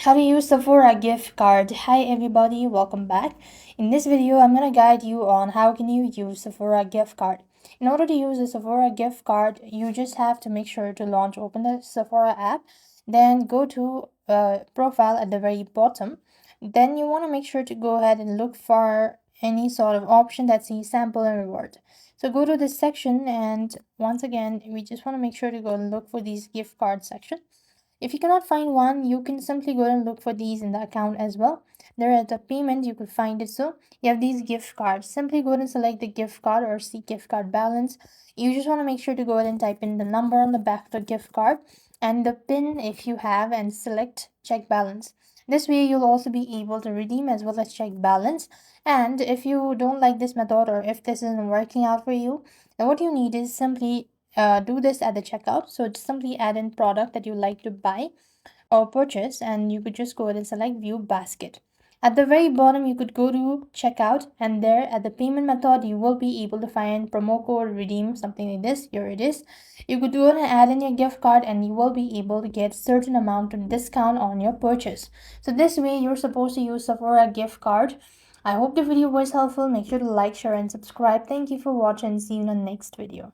How to use Sephora gift card. Hi everybody, welcome back. In this video, I'm gonna guide you on how can you use Sephora gift card. In order to use the Sephora gift card, you just have to make sure to open the Sephora app, then go to profile at the very bottom. Then you want to make sure to go ahead and look for any sort of option that says sample and reward. So go to this section, and once again, we just want to make sure to go and look for these gift card section. If you cannot find one, you can simply go and look for these in the account as well. There at the payment, you could find it. So you have these gift cards. Simply go and select the gift card or see gift card balance. You just want to make sure to go ahead and type in the number on the back of the gift card and the PIN if you have, and select check balance. This way you'll also be able to redeem as well as check balance. And if you don't like this method, or if this isn't working out for you, then what you need is simply do this at the checkout. So just simply add in product that you like to buy or purchase, and you could just go ahead and select view basket. At the very bottom, you could go to checkout, and there at the payment method, you will be able to find promo code redeem, something like this. Here it is. You could go ahead and add in your gift card, and you will be able to get certain amount of discount on your purchase. So this way, you're supposed to use Sephora gift card. I hope the video was helpful. Make sure to like, share, and subscribe. Thank you for watching. See you in the next video.